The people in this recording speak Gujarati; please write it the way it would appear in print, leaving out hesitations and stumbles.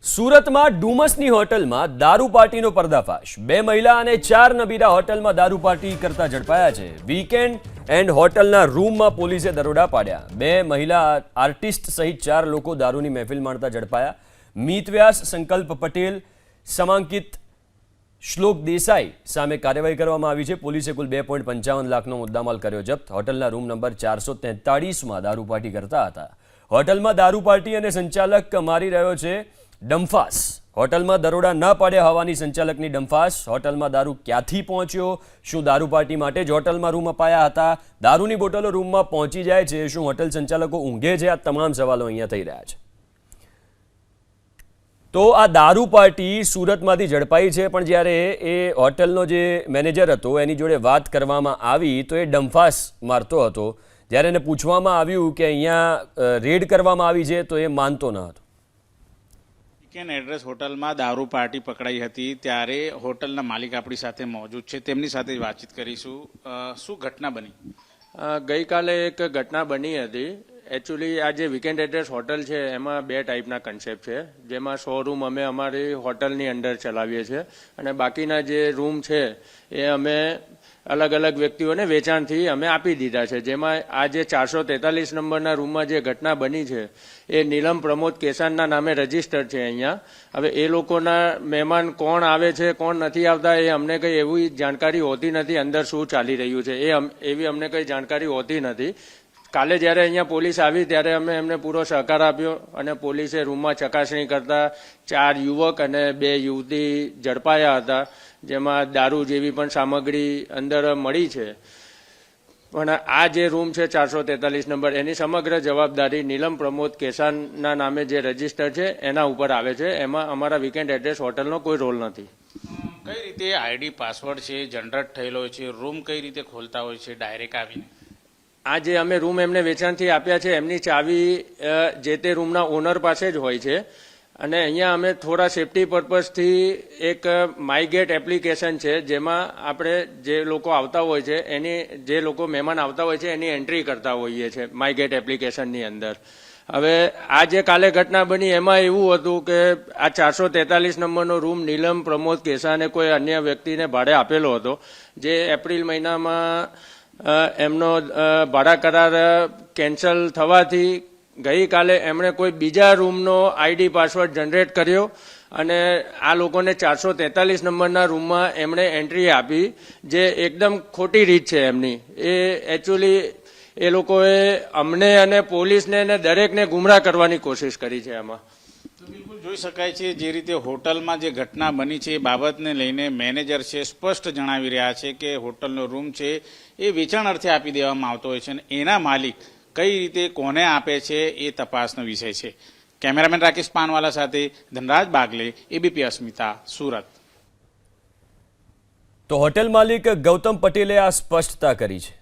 સુરતમાં ડુમસની હોટલમાં દારૂ પાર્ટીનો પર્દાફાશ। બે મહિલા અને ચાર નબીરા હોટલમાં દારૂ પાર્ટી કરતા ઝડપાયા છે। વીકેન્ડ એન્ડ હોટલના રૂમમાં પોલીસે દરોડા પાડ્યા। બે મહિલા આર્ટિસ્ટ સહિત ચાર લોકો દારૂની મહેફિલ માણતા ઝડપાયા। મીત વ્યાસ, સંકલ્પ પટેલ, સમાંકિત શ્લોક દેસાઈ સામે કાર્યવાહી કરવામાં આવી છે। પોલીસે કુલ 2.55 લાખનો મુદ્દામાલ કર્યો જપ્ત। હોટલના રૂમ નંબર 443માં દારૂ પાર્ટી કરતા હતા। હોટલમાં દારૂ પાર્ટી અને સંચાલક મારી રહ્યો છે ડંફાસ। હોટલમાં દરોડા ન પાડ્યા હોવાની સંચાલકની ડંફાસ। હોટલમાં દારૂ ક્યાંથી પહોંચ્યો? શું દારૂ પાર્ટી માટે જ હોટલમાં રૂમ અપાયા હતા? દારૂની બોટલો રૂમમાં પહોંચી જાય છે? શું હોટલ સંચાલકો ઊંઘે છે? આ તમામ સવાલો અહીંયા થઈ રહ્યા છે। તો આ દારૂ પાર્ટી સુરતમાંથી ઝડપાઈ છે, પણ જ્યારે એ હોટલનો જે મેનેજર હતો એની જોડે વાત કરવામાં આવી તો એ ડંફાસ મારતો હતો। જ્યારે એને પૂછવામાં આવ્યું કે અહીંયા રેડ કરવામાં આવી છે તો એ માનતો ન હતો। વીકેન્ડ એડ્રેસ હોટલમાં દારૂ પાર્ટી પકડાઈ હતી, ત્યારે હોટલના માલિક આપણી સાથે મોજૂદ છે, તેમની સાથે વાતચીત કરીશું। શું ઘટના બની? ગઈકાલે એક ઘટના બની હતી। એકચ્યુઅલી આ જે વીકેન્ડ એડ્રેસ હોટલ છે એમાં બે ટાઈપના કન્સેપ્ટ છે, જેમાં 100 રૂમ અમે અમારી હોટલની અંડર ચલાવીએ છીએ અને બાકીના જે રૂમ છે એ અમે અલગ અલગ વ્યક્તિઓને વેચાણથી અમે આપી દીધા છે। જેમાં આ જે 443 નંબરના રૂમમાં જે ઘટના બની છે એ નીલમ પ્રમોદ કેસાનના નામે રજીસ્ટર્ડ છે અહીંયા। હવે એ લોકોના મહેમાન કોણ આવે છે, કોણ નથી આવતા, એ અમને કંઈ એવી જાણકારી હોતી નથી। અંદર શું ચાલી રહ્યું છે એવી અમને કંઈ જાણકારી હોતી નથી। કાલે જ્યારે અહીંયા પોલીસ આવી ત્યારે અમે એમને પૂરો સહકાર આપ્યો અને પોલીસે રૂમમાં ચકાસણી કરતા 4 યુવક અને 2 યુવતી ઝડપાયા હતા, જેમાં દારૂ જેવી પણ સામગ્રી અંદર મળી છે। પણ આ જે રૂમ છે 443 નંબર, એની સમગ્ર જવાબદારી નીલમ પ્રમોદ કેસાનના નામે જે રજીસ્ટર છે એના ઉપર આવે છે। એમાં અમારા વીકેન્ડ એડ્રેસ હોટલનો કોઈ રોલ નથી। કઈ રીતે આઈડી પાસવર્ડ છે જનરેટ થયેલો હોય છે? રૂમ કઈ રીતે ખોલતા હોય છે ડાયરેક્ટ આવીને? આ જે અમે રૂમ એમને વેચાણથી આપ્યા છે એમની ચાવી જે તે રૂમના ઓનર પાસે જ હોય છે અને અહીંયા અમે થોડા સેફટી પર્પઝથી એક માયગેટ એપ્લિકેશન છે, જેમાં આપણે જે લોકો આવતા હોય છે જે લોકો મહેમાન આવતા હોય છે એની એન્ટ્રી કરતા હોઈએ છીએ માયગેટ એપ્લિકેશનની અંદર। હવે આ જે કાલે ઘટના બની એમાં એવું હતું કે આ 443 નંબરનો રૂમ નીલમ પ્રમોદ કેસાને કોઈ અન્ય વ્યક્તિને ભાડે આપેલો હતો, જે એપ્રિલ મહિનામાં એમનો ભાડા કરાર કેન્સલ થવાથી ગઈકાલે એમણે કોઈ બીજા રૂમનો આઈડી પાસવર્ડ જનરેટ કર્યો અને આ લોકોને 443 નંબરના રૂમમાં એમણે એન્ટ્રી આપી, જે એકદમ ખોટી રીત છે એમની। એ એકચ્યુઅલી એ લોકોએ અમને અને પોલીસને અને દરેકને ગુમરાહ કરવાની કોશિશ કરી છે આમાં। તો બિલકુલ જોઈ શકાય છે જે રીતે હોટલમાં જે ઘટના બની છે એ બાબતને લઈને મેનેજર છે સ્પષ્ટ જણાવી રહ્યા છે કે હોટલનો રૂમ છે એ વેચાણ અર્થે આપી દેવામાં આવતો હોય છે અને એના માલિક કઈ રીતે કોને આપે છે એ તપાસનો વિષય છે। કેમેરામેન રાકેશ પાનવાલા સાથે ધનરાજ બાગલે, એબીપી અસ્મિતા, સુરત। તો હોટેલ માલિક ગૌતમ પટેલે આ સ્પષ્ટતા કરી છે।